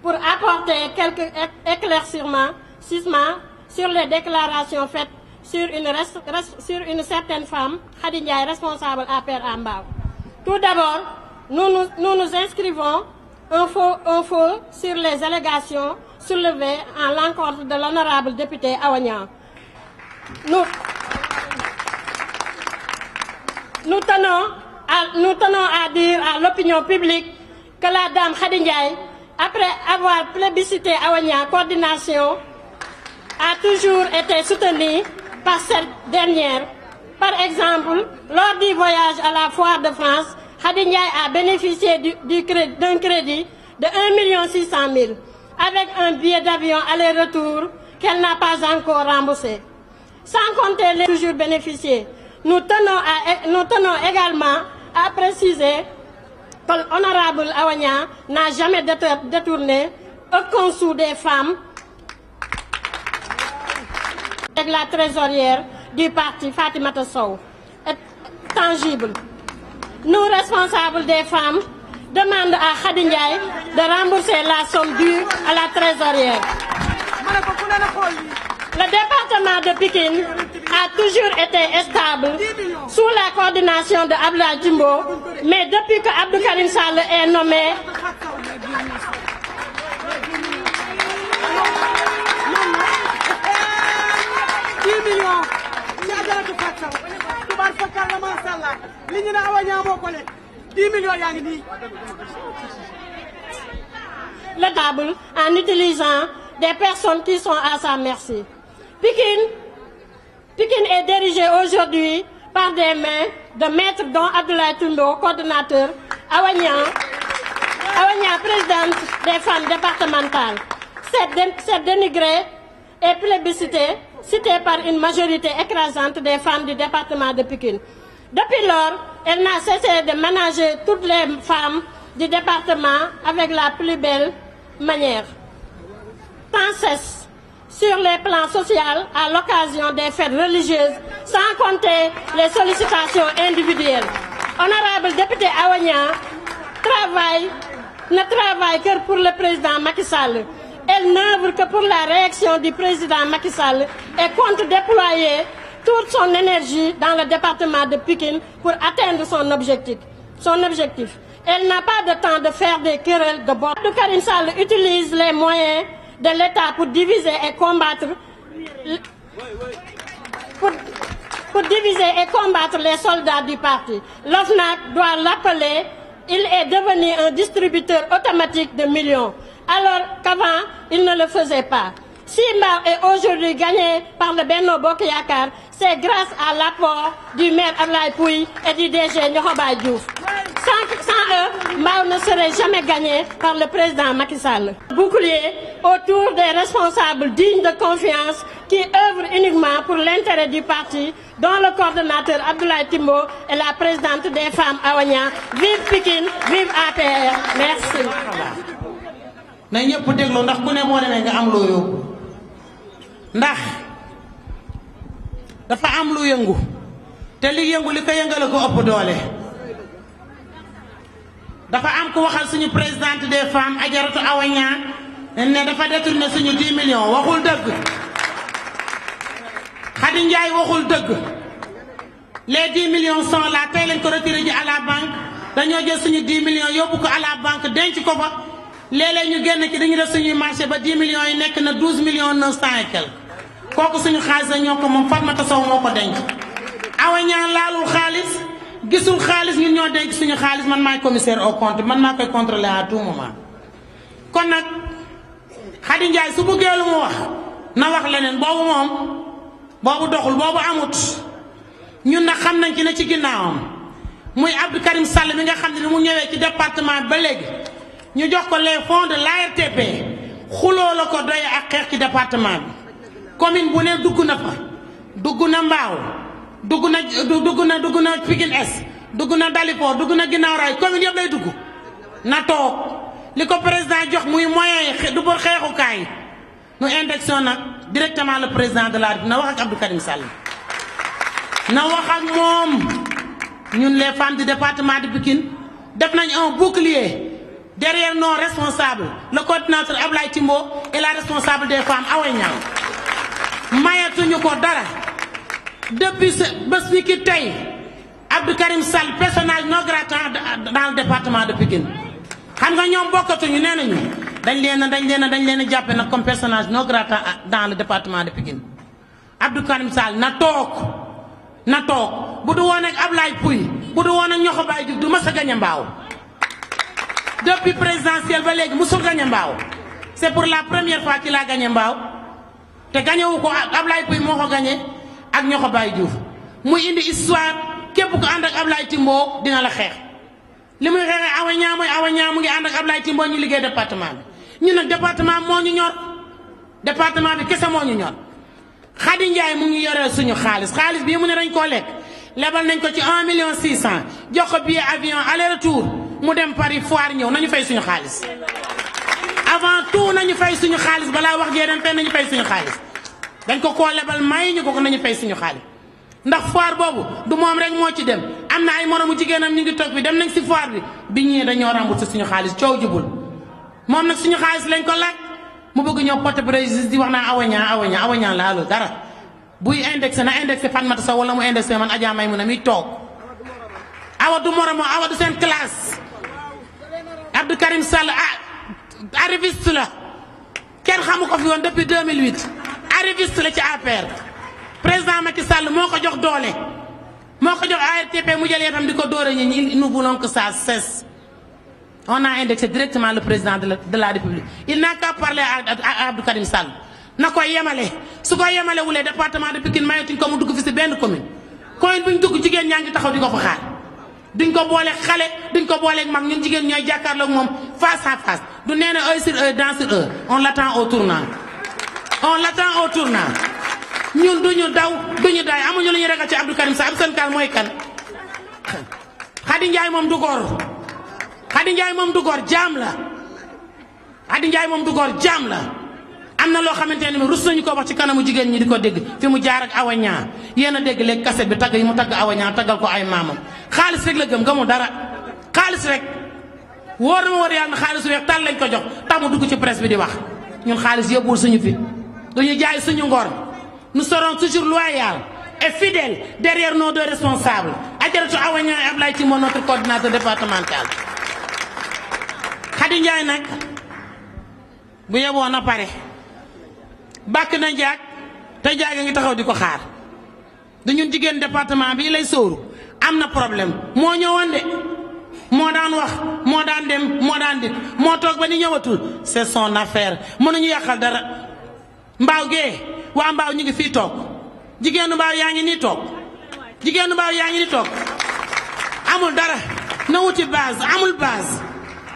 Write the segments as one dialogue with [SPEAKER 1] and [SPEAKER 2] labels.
[SPEAKER 1] pour apporter quelques éclaircissements sur les déclarations faites sur une certaine femme, Khady Ndiaye, responsable APR à Mbao. Tout d'abord, nous nous inscrivons un faux sur les allégations soulevées en l'encontre de l'honorable député Awa Niang. Nous tenons à dire à l'opinion publique que la dame Khady Ndiaye, après avoir plébiscité Awa Niang coordination, a toujours été soutenue par cette dernière. Par exemple, lors du voyage à la Foire de France, Khady Ndiaye a bénéficié d'un crédit de 1 600 000 avec un billet d'avion aller-retour qu'elle n'a pas encore remboursé. Sans compter les toujours bénéficiés, nous tenons également à préciser que l'honorable Awa Niang n'a jamais détourné aucun sou des femmes avec la trésorière du parti Fatimata Sow est tangible. Nous, responsables des femmes, demandons à Khady Ndiaye de rembourser la somme due à la trésorière. Le département de Pikine a toujours été stable sous la coordination de Abdoulaye Timbo, mais depuis que Abdou Karim Sall est nommé, le table en utilisant des personnes qui sont à sa merci. Pikine est dirigé aujourd'hui par des mains de maîtres dont Abdoulaye Timbo, coordonnateur, Awa Niang, présidente des femmes départementales. Cette dénigrée est plébiscitée, citée par une majorité écrasante des femmes du département de Pikine. Depuis lors, elle n'a cessé de ménager toutes les femmes du département avec la plus belle manière. Sans cesse sur les plans sociaux à l'occasion des fêtes religieuses, sans compter les sollicitations individuelles. Honorable député Awa Niang ne travaille que pour le président Macky Sall. Elle n'œuvre que pour la réaction du président Macky Sall et compte déployer toute son énergie dans le département de Pikine pour atteindre son objectif. Elle n'a pas de temps de faire des querelles de bord. Abdou Karim Sall utilise les moyens de l'État pour diviser et combattre les soldats du parti. L'OFNAC doit l'appeler. Il est devenu un distributeur automatique de millions, alors qu'avant, il ne le faisait pas. Si Mbao est aujourd'hui gagné par le Benno Bokk Yakaar, c'est grâce à l'apport du maire Ablaye Pouy et du DG Niokhobaye Diouf. Sans eux, Mbao ne serait jamais gagné par le président Macky Sall. Bouclier autour des responsables dignes de confiance qui œuvrent uniquement pour l'intérêt du parti, dont le coordonnateur Abdoulaye Timbo et la présidente des femmes Awa Niang. Vive Pikine, vive APR. Merci.
[SPEAKER 2] na ñëpp déglu ndax ku ne moo demee nga am loo yóbbu ndax dafa am lu yëngu te li yëngu li ko yëngale ko ëpp doole dafa am ku waxal suñu présidente des femmes Adjaratou Awa Niang ne dafa détourné suñu 10 millions waxul dëgg Khady Ndiaye waxul dëgg les 10 millions sont là tey lañ ko retiré ji à la banque dañoo jël suñu 10 millions yóbbu ko à la banque denc ko fa léeg-léeg ñu génn ci dañu def suñuy marché ba 10 millions yi nekk na 12 millions 900 et quelque kooku suñu xaalis la ñoo ko moom Fatmata Sow moo ko denc Awa Niang laalul xaalis gisul xaalis ñun ñoo denc suñu xaalis man maay commissaire au compte man maa koy contrôler à tout moment kon nag Khady Ndiaye su bëggee lu mu wax na wax leneen boobu moom boobu doxul boobu amut ñun nag xam nañ ci ne ci ginnaawam muy Abdou Karim Sall mi nga xam ne mu ñëwee ci département ba léegi ñu jox ko les fonds de l'ARTP xuloo la ko doye ak xeex ci département bi commune bu ne dugg na fa dugg na Mbao dugg na Pikine Est dugg na Dalifort dugg na Guinaw Rail commune yëpp lay dugg na toog li ko président jox muy moyen du pour xeexukaay nu indexion nag directement le président de la République na wax ak Abdou Karim Sall na wax ak moom ñun les femmes du département de Pikine def nañ un bouclier derrière nos responsables le coordinateur Ablaye Timbo et la responsable des femmes Awa Niang mayatuñu ko dara depuis bés ni ki tey Abdou Karim Sall personnage non grata dans le département de Pikine xam nga ñoom bokkatuñu nee nañu dañ leen a jàppe nag comme personnage non grata dans le département de Pikine Abdou Karim Sall na toog bu du woon ak Ablaye Pouy bu du woon ak ñoxo Baye Diouf du mas a gañe mbaaw depuis présidentielle ba léegi musul gañe mbaaw c'est pour la première fois qu'il a gagné mbaaw te gañewu ko Ablaye Pouy moo ko gañe ak ñoxo Baye Diouf muy indi histoire képp ku ànd ak Ablaye Timbo dina la xeex li muy xeexee Awa Niang mu ngi ànd ak Ablaye Timbo ñu liggéey département bi ñun nag département moo ñu ñor département bi kese moo ñu ñor Khady Ndiaye mu ngi yoreel suñu xaalis bii mu ne dañ koo lekk lebal nañ ko ci 1 million 600 jox ko billet avion aller retour mu dem Paris foire ñëw nañu fay suñu xaalis avant tout nañu fay suñu xaalis balaa wax jee dem fenn nañu fay suñu xaalis dañ ko koo lebal may ñu ko nañu fay suñu xaalis ndax foire boobu du moom rek moo ci dem am na ay moromu jigéenam ñu ngi toog bi dem nañ si foire bi ñëwee dañoo remboursé suñu xaalis coow jubul moom nag suñu xaalis lañ ko laaj mu bëgg ñëw porte préjudice di wax naa Awa Niang la allo dara buy indexé na indexé Fatmata Sow wala mu indexé man Adja Maymuna mi toog Awa du moromo Awa du seen classe Abdou Karim Sall arriviste la kenn xamu ko fi woon depuis 2008 arriviste la ci APR président Macky Sall moo ko jox doole moo ko jox ARTP mu jël itam di ko doore ñi nous voulons que ça cesse. On a indexé directement le président de la République il n'a qu'à parler à Abdou Karim Sall na koy yemale su ko yemale wulee département de Pikine mayatuñ ko mu dugg fi si benn commune bu ñu dugg jigéen ñaa ngi taxaw di ko fa xaar duñ ko booleeg xale duñ ko booleeg mag ñun jigéen ñooy jàkkaarloog moom face à face du nee na œil sur œil dent sur œil on l'attend au tournant ñun duñu daw duñu daay amuñu lu ñu ragal ci Abdou Karim Sall seen kaal mooy kan Khady Ndiaye moom du góor Khady Ndiaye moom du góor jaam la Khady Ndiaye moom du góor jaam la am na loo xamante ne rus nañu ko wax ci kanamu jigéen ñi di ko dégg fi mu jaar ak Awa Niang yéen a dégg léegi kaset bi tagg yi mu tagg Awa Niang taggal ko ay maamam xaalis rek la gëmul dara xaalis rek wóor na ma war yàlla na xaalis weex tal lañ ko jox tax mu dugg ci presse bi di wax ñun xaalis yóbbuwul suñu fi duñu jaay suñu ngor nous serons toujours loyaux et fidèles derrière nos deux responsables Adjaratou Awa Niang et Ablaye Timbo notre coordinateur départemental Khady Ndiaye nag bu yeboo na pare bàkk na jaag te jaag a ngi taxaw di ko xaar du ñun jigéen département bi lay sóoru am na problème moo ñëwoon de moo daan wax moo daan dem moo daan dikk moo toog ba ni ñëwatul c'est son affaire mënuñu yàqal dara mbaaw gee waa mbaaw ñu ngi fii toog jigéenu mbaaw yaa ngi nii toog jigéenu mbaaw yaa ngi nii toog amul dara na wuti base amul base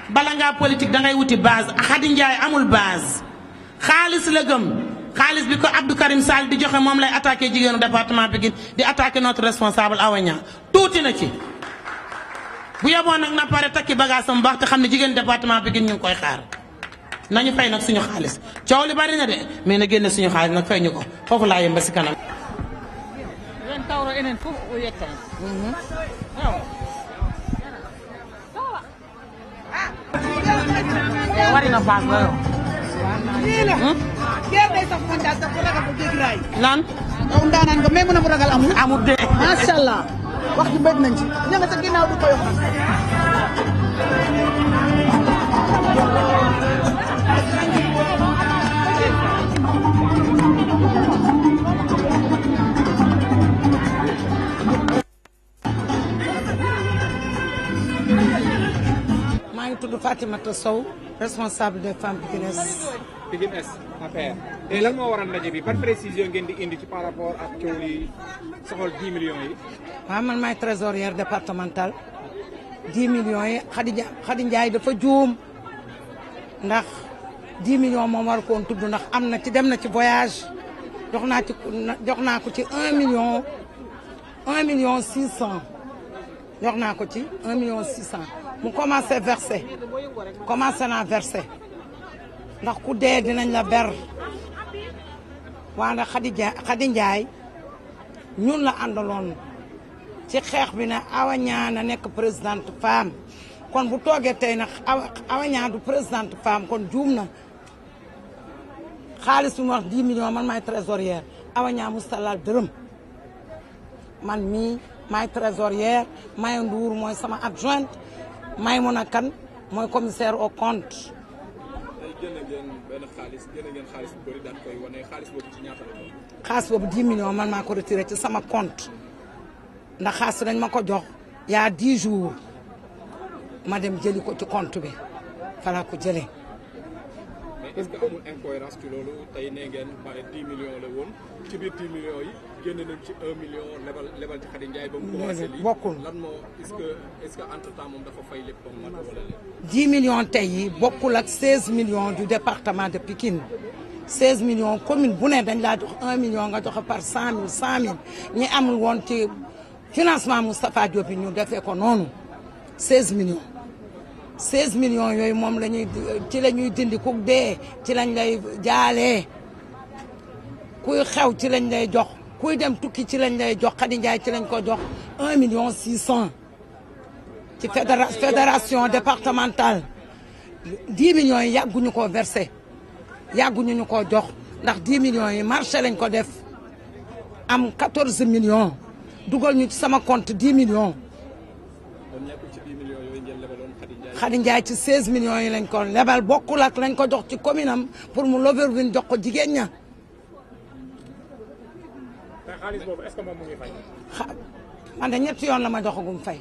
[SPEAKER 2] bala ngaa politique dangay wuti base Khady Ndiaye amul base xaalis la gëm xaalis bi ko Abdou Karim Sall di joxe moom lay attaqué jigéenu département Pikine di attaqué notre responsable Awa Niang tuuti na ci bu yeboon nag na pare takki bagage am baax te xam ne jigéenu département Pikine ñu ngi koy xaar nañu fay nag suñu xaalis coow li bari na de mais na génne suñu xaalis nag fay ñu ko foofu laa yem ba si kanam. wari na baax la yow. lan.
[SPEAKER 3] yow ndaanaan nga mais mën a mu ragal amul.
[SPEAKER 2] amul de.
[SPEAKER 3] macha allah wax ji bëgg nañ ci ña nga sa ginnaaw di ko yokk.
[SPEAKER 4] maa ngi tudd Fatimata Sow responsable des femmes Pikines.
[SPEAKER 5] Pikines affaire et lan moo waral ndaje bi ban précision ngeen di indi ci par rapport ak coow li soxal 10 millions yi.
[SPEAKER 4] waaw man maay trésorière départementale 10 millions yi Khady Ndiaye dafa juum ndax 10 millions moom war koon tudd ndax am na ci dem na ci voyage jox naa ko ci 1 million 600 jox naa ko ci 1 million 600 mu commencé naa versé ndax ku dee dinañ la ber waa ndax Khady Ndiaye ñun la àndaloon ci xeex bi ne Awa Niang na nekk présidente femme kon bu toogee tey nag Awa Niang du présidente femme kon juum na xaalis bi mu wax 10 millions man maay trésorière Awa Niang musta laal dërëm man mii maay trésorière Maya Ndour mooy sama adjointe Maïmouna Kane mooy commissaire au compte.
[SPEAKER 5] xaalis bu bëri daan koy wane xaalis boobu ci ñaata la doon.
[SPEAKER 4] xaalis boobu 10 millions man maa ko retiré ci sama compte ndax xaalis dañ ma ko jox y a 10 jours ma dem jëli ko ci compte bi fa laa ko jëlee.
[SPEAKER 5] mais est-ce que amul incohérence ci loolu tey nee ngeen pare 10 millions la woon ci biir 10 millions yi génn nañ ci 1 million lebal ci Khady Ndiaye ba mu commencé lii
[SPEAKER 4] bokkul
[SPEAKER 5] lan moo est-ce que entre temps moom dafa fay lépp comme mat wala lépp.
[SPEAKER 4] 10 millions tey yi bokkul ak 16 millions du département de Pikine 16 millions commune bu ne dañ laa jox 1 million nga joxe par 100 000 ñi amul woon ci financement Moustapha Diop ñu defee ko noonu 16 millions. 16 millions yooyu moom la ñuy ci la ñuy dindi ku dee ci lañ lay jaalee kuy xew ci lañ lay jox kuy dem tukki ci lañ lay jox Khady Ndiaye ci lañ ko jox 1 million 600 ci fédération départementale 10 millions yi yàgguñu ko versé yàgguñu ñu ko jox ndax 10 millions yi marché lañ ko def am 14 millions dugal ñu ci sama compte 10 millions. Khady Ndiaye ci 16 millions yi lañ ko lebal bokkul ak lañ ko jox ci commune am pour mu l'Oberville jox ko jigéen ña.
[SPEAKER 5] te xaalis boobu est-ce que moom mu ngi fay.
[SPEAKER 4] man de ñetti yoon la ma joxagum fay.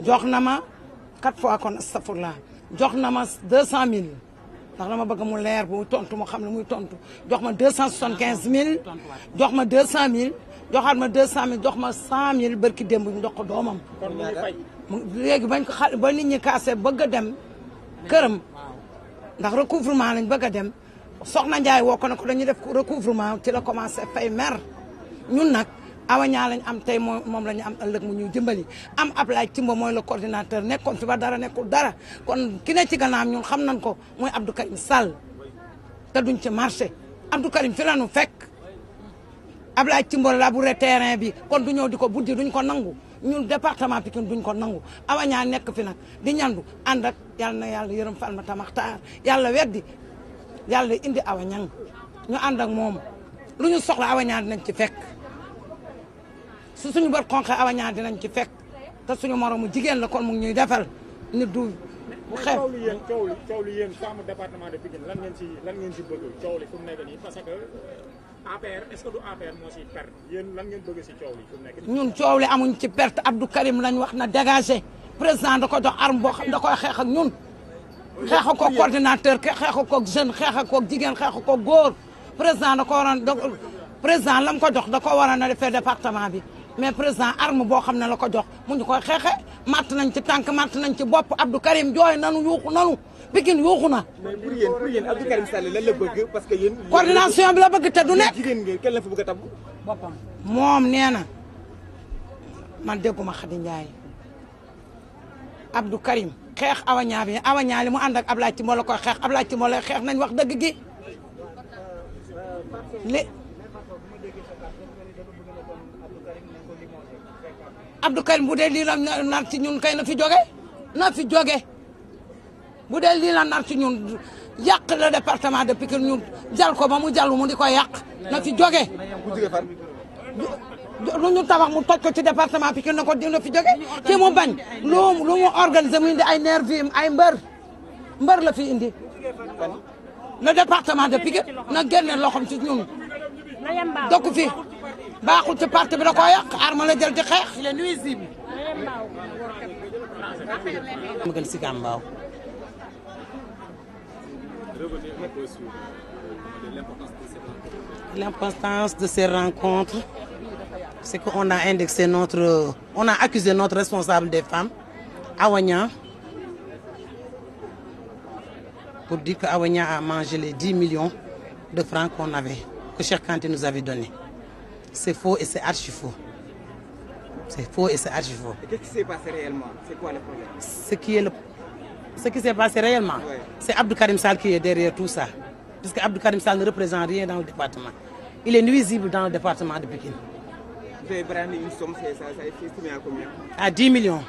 [SPEAKER 4] jox na ma 4 fois kon astafurlah jox na ma 200000 ndax dama bëgg mu leer bu tontu mu xam ne muy tontu jox ma 275000 jox ma 200000 joxaat ma 200000 jox ma 100000 barki démb ñu jox ko doomam.
[SPEAKER 5] kon mu ngi fay.
[SPEAKER 4] léegi bañ ko ba nit ñi kaase bëgg a dem këram ndax recouvrement lañ bëgg a dem soxna Ndiaye woo ko ne ko dañuy def recouvrement ci la commencé fay mer ñun nag Awa Niang lañ am tey moom la ñu am ëllëg mu ñuy dimbali am Ablaye Timbo mooy le coordinateur nekkoon fi ba dara nekkul dara kon ki ne ci gannaam ñun xam nañ ko mooy Abdou Karim Sall te duñ ci marché Abdou Karim fi la ñu fekk Ablaye Timbo labouré terrain bi kon du ñëw di ko buddi duñ ko nangu ñun département Pikine duñ ko nangu Awa Niang nekk fi nag di ñandu ànd ak yàlla na yàlla yërëm Falmata Maxtaar yàlla weddi yàlla indi Awa Niang ñu ànd ak moom lu ñu soxla Awa Niang dinañ ci fekk su suñu bët xonqee Awa Niang dinañ ci fekk te suñu moromu jigéen la kon mu ngi ñuy defal nit du xew.
[SPEAKER 5] coow li yéen femme département de Pikine lan ngeen si bëgg coow li fu mu nekk nii parce que APR est-ce que du APR moo si perte yéen lan ngeen bëgg si coow li fu mu nekk nii.
[SPEAKER 4] ñun coow li amuñ ci perte Abdou Karim lañ wax na dégagé président da ko jox arme boo xam da koy xeex ak ñun. xeex ko coordinateur xeex ko jeune xeex ko jigéen xeex ko góor président da ko waroon président lam ko jox da ko waroon a defee département bi mais président arme boo xam ne la ko jox mu ñu koy xeexe matt nañ ci tànk matt nañ ci bopp Abdou Karim jooy nanu yuuxu nanu Pikine yuuxu na.
[SPEAKER 6] mais pour yéen Abdou Karim Sall lan la bëgg parce que yéen.
[SPEAKER 4] coordination bi la bëgg te du nekk.
[SPEAKER 6] jigéen ngeen kenn la fa bëgg a tabb.
[SPEAKER 4] boppam moom nee na man dégguma Khady Ndiaye Abdou Karim xeex Awa Niang bi Awa Niang li mu ànd ak Ablaye Timbo la koy xeex Ablaye Timbo lay xeex nañ wax dëgg gi li Abdou Karim bu dee lii la nar ci ñun kay na fi jóge bu dee lii la nar ci ñun yàq le département de Pikine ñun jal ko ba mu jàll mu di ko yàq na fi jóge lu ñu tabax mu toj ko ci département Pikine na ko dina fi jóge ci mu bañ lu mu organisé mu indi ay nervi ay mbër la fi indi le département de Pikine na génne loxom ci ñun dokku fi baaxul ci parti bi da koo yàq arme la jël ci xeex.
[SPEAKER 2] il est nuisible.
[SPEAKER 7] ma gën si Gambaaw. L'importance de ces rencontres, c'est qu'on a indexé on a accusé notre responsable des femmes, Awa Niang, pour dire que Awa Niang a mangé les 10 millions de francs que Cheikh Kanté nous avait donné. C'est faux et c'est archi faux. C'est faux et c'est archi faux.
[SPEAKER 6] Et qu'est-ce qui s'est passé réellement? C'est quoi le problème?
[SPEAKER 7] Ce qui s'est passé réellement,
[SPEAKER 6] ouais.
[SPEAKER 7] C'est Abdou Karim Sall qui est derrière tout ça. Puisque Abdou Karim Sall ne représente rien dans le département. Il est nuisible dans le département de Pikine.
[SPEAKER 6] Vous avez brandi une somme, ça a été estimé à combien?
[SPEAKER 7] À 10 millions.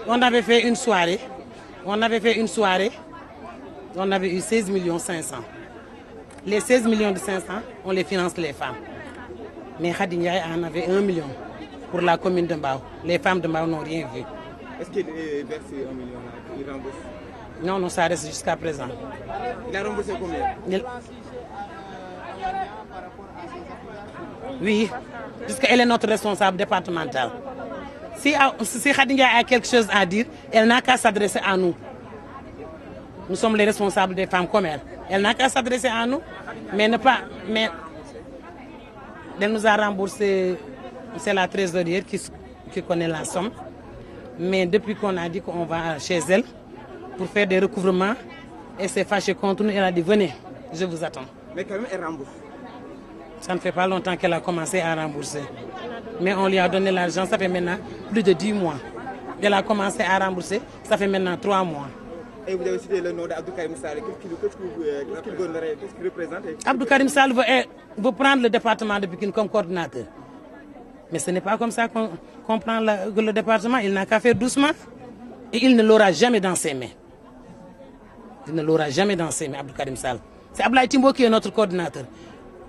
[SPEAKER 7] On avait fait une soirée. On avait eu 16 500 000. Les 16 500 000, on les finance les femmes. Mais Khady Ndiaye en avait 1 million pour la commune de Mbao. Les femmes de Mbao n'ont rien vu.
[SPEAKER 6] Est-ce qu'il verse 1 million là? Il rembourse?
[SPEAKER 7] Non, ça reste jusqu'à présent.
[SPEAKER 6] Il a remboursé combien?
[SPEAKER 7] Oui, puisqu'elle est notre responsable départementale. Si Khady Ndiaye a quelque chose à dire, elle n'a qu'à s'adresser à nous. Nous sommes les responsables des femmes comme elle. Elle n'a qu'à s'adresser à nous, mais elle nous a remboursé, c'est la trésorière qui connaît la somme. Mais depuis qu'on a dit qu'on va chez elle pour faire des recouvrements, elle s'est fâchée contre nous, elle a dit venez, je vous attends.
[SPEAKER 6] Mais quand même, elle rembourse.
[SPEAKER 7] Ça ne fait pas longtemps qu'elle a commencé à rembourser. Mais on lui a donné l'argent, ça fait maintenant plus de 10 mois. Elle a commencé à rembourser, ça fait maintenant 3 mois.
[SPEAKER 6] Et vous avez cité le nom d'Abdou Karim Sall. Qu'est-ce qu'il représente?
[SPEAKER 7] Abdou Karim Sall veut prendre le département de Pikine comme coordinateur. Mais ce n'est pas comme ça qu'on prend le département. Il n'a qu'à faire doucement. Et il ne l'aura jamais dans ses mains. Il ne l'aura jamais dans ses mains, Abdou Karim Sall. C'est Abdoulaye Timbo qui est notre coordinateur.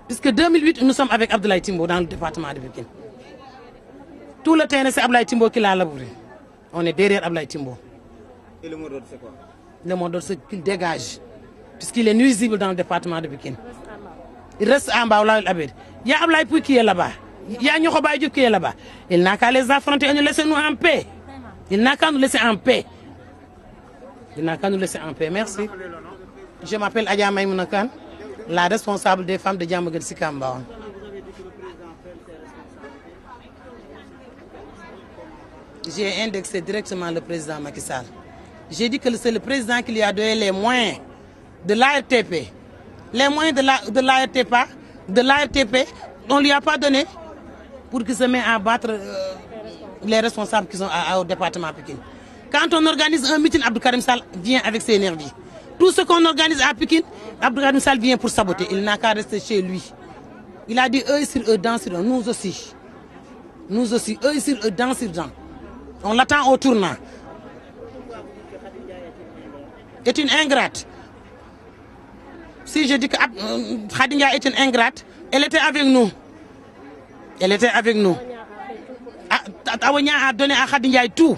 [SPEAKER 7] Puisque 2008, nous sommes avec Abdoulaye Timbo dans le département de Pikine. Tout le terrain, c'est Abdoulaye Timbo qui l'a labouré. On est derrière Abdoulaye Timbo.
[SPEAKER 6] Et le mot d'ordre, c'est quoi?
[SPEAKER 7] Le mot d'ordre, c'est qu'il dégage. Puisqu'il est nuisible dans le département de Pikine. Il reste en bas, là, il y a Abdoulaye Pouy qui est là-bas. Il y a Nyokoba Diop qui est là-bas. Il n'a qu'à les affronter et nous laisser nous en paix. Il n'a qu'à nous laisser en paix. Il n'a qu'à nous laisser en paix. Merci. Je m'appelle Adja Maïmouna Kane, la responsable des femmes de Diamaguène Sicap Mbao. J'ai indexé directement le président Macky Sall. J'ai dit que c'est le président qui lui a donné les moyens de l'ARTP. Les moyens de l'ARTP, on ne lui a pas donné pour qu'il se mette à battre les responsables qui sont au département Pikine. Quand on organise un meeting, Abdou Karim Sall vient avec ses énergies. Tout ce qu'on organise à Pikine, Abdou Karim Sall vient pour saboter. Il n'a qu'à rester chez lui. Il a dit eux sur eux, dents sur eux, nous aussi. Nous aussi, eux sur eux, dents sur dents. On l'attend au tournant. Est une ingrate. Si je dis que Khady Ndiaye est une ingrate, elle était avec nous. Elle était avec nous. Awania a donné à Khady Ndiaye tout.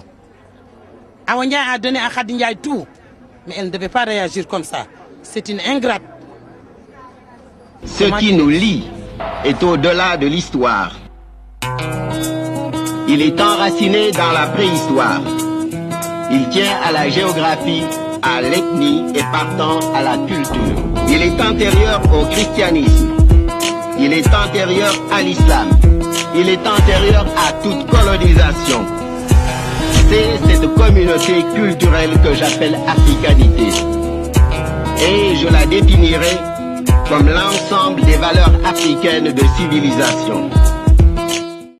[SPEAKER 7] Awania a donné à Khady Ndiaye tout. Mais elle ne devait pas réagir comme ça. C'est une ingrate.
[SPEAKER 8] Ce qui nous lie est au-delà de l'histoire. Il est enraciné dans la préhistoire. Il tient à la géographie, à l'ethnie et partant à la culture. Il est antérieur au christianisme. Il est antérieur à l'islam. Il est antérieur à toute colonisation. C'est cette communauté culturelle que j'appelle africanité. Et je la définirai comme l'ensemble des valeurs africaines de civilisation.